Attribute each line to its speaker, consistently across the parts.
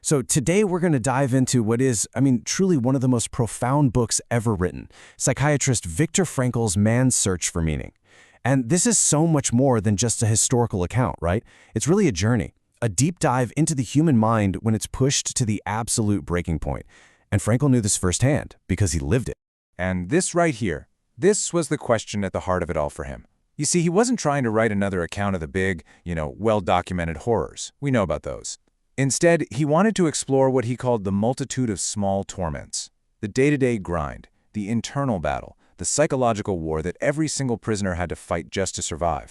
Speaker 1: So today we're going to dive into what is, truly one of the most profound books ever written, psychiatrist Viktor Frankl's Man's Search for Meaning. And this is so much more than just a historical account, right? It's really a journey, a deep dive into the human mind when it's pushed to the absolute breaking point. And Frankl knew this firsthand because he lived it.
Speaker 2: And this right here, this was the question at the heart of it all for him. You see, he wasn't trying to write another account of the big, well-documented horrors. We know about those. Instead, he wanted to explore what he called the multitude of small torments, the day-to-day grind, the internal battle, the psychological war that every single prisoner had to fight just to survive.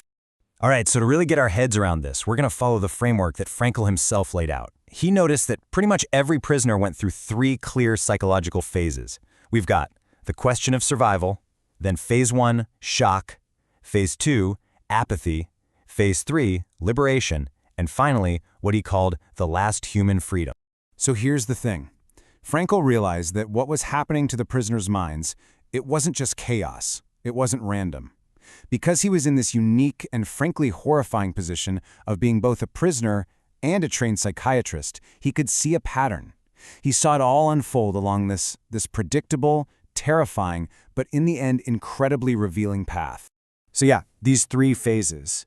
Speaker 3: All right, so to really get our heads around this, we're going to follow the framework that Frankl himself laid out. He noticed that pretty much every prisoner went through 3 clear psychological phases. We've got the question of survival, then phase 1, shock, phase 2, apathy, phase 3, liberation, and finally, what he called the last human freedom.
Speaker 4: So here's the thing. Frankl realized that what was happening to the prisoners' minds, it wasn't just chaos. It wasn't random. Because he was in this unique and frankly horrifying position of being both a prisoner and a trained psychiatrist, he could see a pattern. He saw it all unfold along this predictable, terrifying, but in the end incredibly revealing path. So yeah, these 3 phases,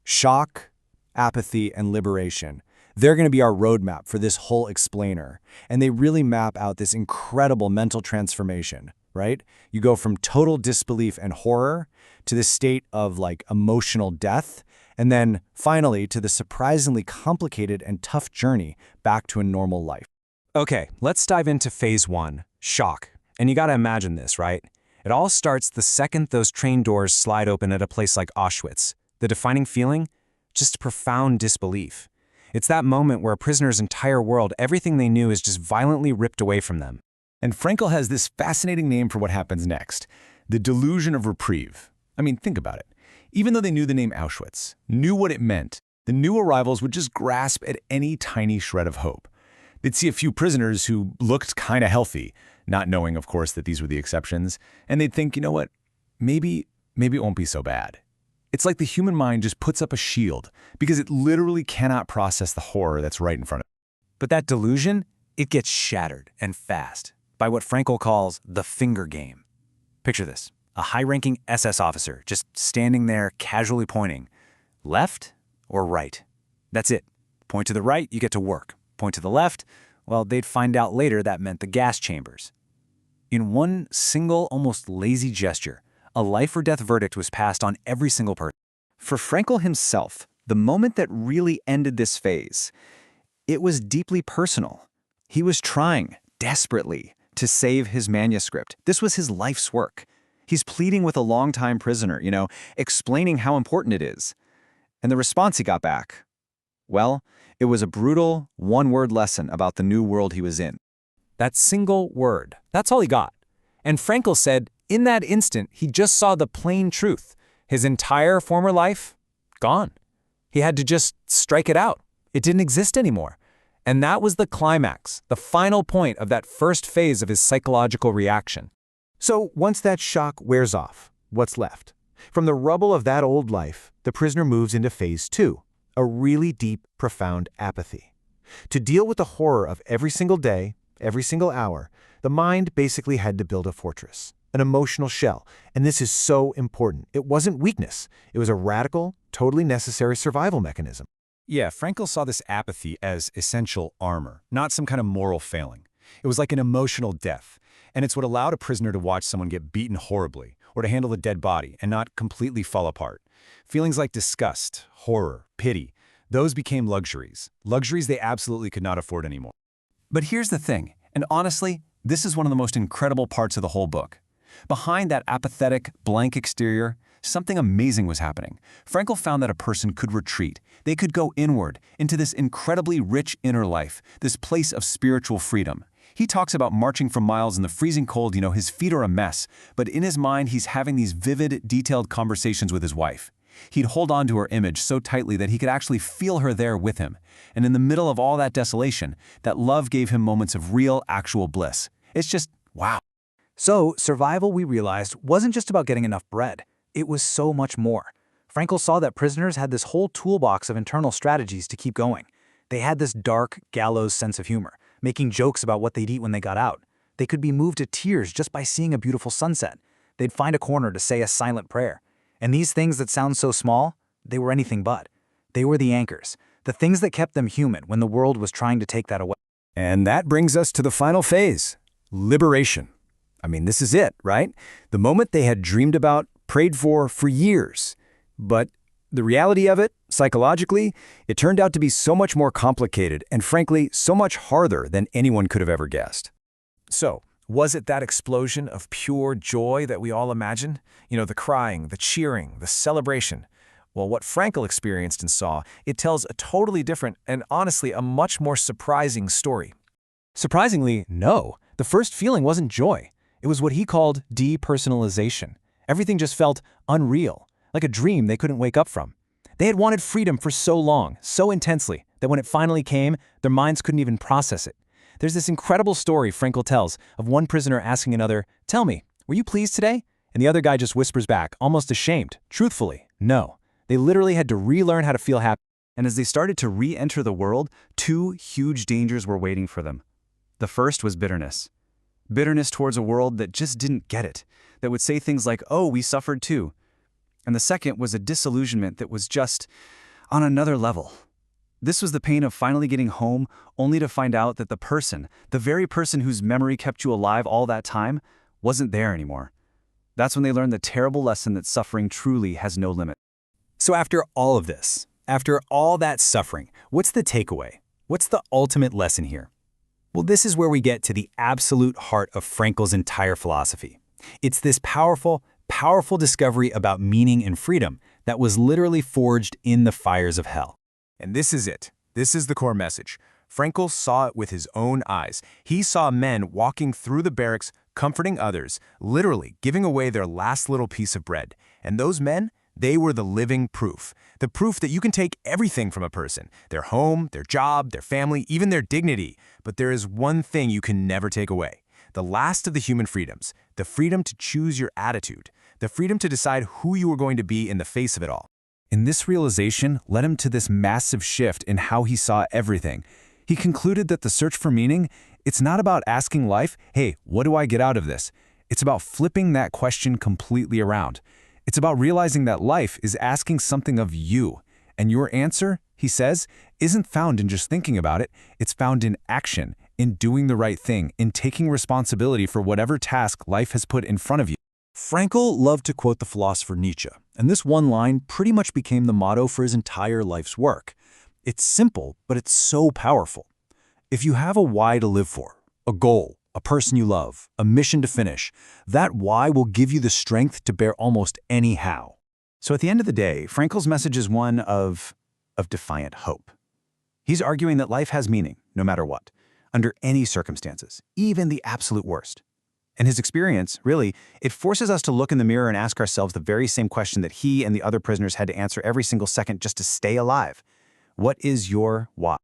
Speaker 4: shock, apathy, and liberation, they're going to be our roadmap for this whole explainer. And they really map out this incredible mental transformation, right? You go from total disbelief and horror to this state of emotional death, and then finally to the surprisingly complicated and tough journey back to a normal life.
Speaker 3: Okay, let's dive into phase 1, shock. And you got to imagine this, right? It all starts the second those train doors slide open at a place like Auschwitz. The defining feeling? Just profound disbelief. It's that moment where a prisoner's entire world, everything they knew, is just violently ripped away from them.
Speaker 4: And Frankl has this fascinating name for what happens next, the delusion of reprieve. Think about it. Even though they knew the name Auschwitz, knew what it meant, the new arrivals would just grasp at any tiny shred of hope. They'd see a few prisoners who looked kind of healthy, not knowing, of course, that these were the exceptions, and they'd think, you know what, maybe it won't be so bad. It's like the human mind just puts up a shield because it literally cannot process the horror that's right in front of it.
Speaker 3: But that delusion, it gets shattered and fast by what Frankl calls the finger game. Picture this, a high-ranking SS officer just standing there casually pointing, left or right. That's it. Point to the right, you get to work. Point to the left, well, they'd find out later that meant the gas chambers. In one single, almost lazy gesture, a life-or-death verdict was passed on every single person.
Speaker 5: For Frankl himself, the moment that really ended this phase, it was deeply personal. He was trying, desperately, to save his manuscript. This was his life's work. He's pleading with a longtime prisoner, explaining how important it is. And the response he got back, well, it was a brutal, one-word lesson about the new world he was in.
Speaker 3: That single word, that's all he got. And Frankl said, in that instant, he just saw the plain truth. His entire former life, gone. He had to just strike it out. It didn't exist anymore. And that was the climax, the final point of that first phase of his psychological reaction.
Speaker 1: So once that shock wears off, what's left? From the rubble of that old life, the prisoner moves into phase 2, a really deep, profound apathy. To deal with the horror of every single day, every single hour, the mind basically had to build a fortress, an emotional shell. And this is so important. It wasn't weakness. It was a radical, totally necessary survival mechanism.
Speaker 4: Yeah, Frankl saw this apathy as essential armor, not some kind of moral failing. It was like an emotional death, and it's what allowed a prisoner to watch someone get beaten horribly, or to handle a dead body and not completely fall apart. Feelings like disgust, horror, pity, those became luxuries they absolutely could not afford anymore. But here's the thing, and honestly, this is one of the most incredible parts of the whole book. Behind that apathetic, blank exterior, something amazing was happening. Frankl found that a person could retreat. They could go inward into this incredibly rich inner life, this place of spiritual freedom. He talks about marching for miles in the freezing cold, his feet are a mess, but in his mind he's having these vivid, detailed conversations with his wife. He'd hold on to her image so tightly that he could actually feel her there with him. And in the middle of all that desolation, that love gave him moments of real, actual bliss. It's just, wow.
Speaker 5: So, survival, we realized, wasn't just about getting enough bread. It was so much more. Frankl saw that prisoners had this whole toolbox of internal strategies to keep going.
Speaker 3: They had this dark, gallows sense of humor, making jokes about what they'd eat when they got out. They could be moved to tears just by seeing a beautiful sunset. They'd find a corner to say a silent prayer. And these things that sound so small, they were anything but. They were the anchors, the things that kept them human when the world was trying to take that away.
Speaker 4: And that brings us to the final phase, liberation. I mean, this is it, right? The moment they had dreamed about, prayed for years. But the reality of it, psychologically, it turned out to be so much more complicated and frankly, so much harder than anyone could have ever guessed.
Speaker 2: So, was it that explosion of pure joy that we all imagine? You know, the crying, the cheering, the celebration. Well, what Frankl experienced and saw, it tells a totally different and honestly a much more surprising story.
Speaker 6: Surprisingly, no. The first feeling wasn't joy. It was what he called depersonalization. Everything just felt unreal, like a dream they couldn't wake up from. They had wanted freedom for so long, so intensely, that when it finally came, their minds couldn't even process it. There's this incredible story Frankl tells of one prisoner asking another, "Tell me, were you pleased today?" And the other guy just whispers back, almost ashamed, truthfully, "No." They literally had to relearn how to feel happy.
Speaker 5: And as they started to re-enter the world, two huge dangers were waiting for them. The first was bitterness. Bitterness towards a world that just didn't get it, that would say things like, "Oh, we suffered too." And the second was a disillusionment that was just on another level. This was the pain of finally getting home, only to find out that the very person whose memory kept you alive all that time, wasn't there anymore. That's when they learned the terrible lesson that suffering truly has no limit.
Speaker 3: So after all of this, after all that suffering, what's the takeaway? What's the ultimate lesson here? Well, this is where we get to the absolute heart of Frankl's entire philosophy. It's this powerful, powerful discovery about meaning and freedom that was literally forged in the fires of hell.
Speaker 2: And this is it. This is the core message. Frankl saw it with his own eyes. He saw men walking through the barracks, comforting others, literally giving away their last little piece of bread. And those men, they were the living proof. The proof that you can take everything from a person, their home, their job, their family, even their dignity. But there is one thing you can never take away. The last of the human freedoms, the freedom to choose your attitude, the freedom to decide who you are going to be in the face of it all.
Speaker 4: And this realization led him to this massive shift in how he saw everything. He concluded that the search for meaning, it's not about asking life, "Hey, what do I get out of this?" It's about flipping that question completely around. It's about realizing that life is asking something of you. And your answer, he says, isn't found in just thinking about it. It's found in action, in doing the right thing, in taking responsibility for whatever task life has put in front of you.
Speaker 6: Frankl loved to quote the philosopher Nietzsche, and this one line pretty much became the motto for his entire life's work. It's simple, but it's so powerful. If you have a why to live for, a goal, a person you love, a mission to finish, that why will give you the strength to bear almost any how.
Speaker 3: So at the end of the day, Frankl's message is one of defiant hope. He's arguing that life has meaning, no matter what, under any circumstances, even the absolute worst. In his experience, really, it forces us to look in the mirror and ask ourselves the very same question that he and the other prisoners had to answer every single second just to stay alive. What is your why?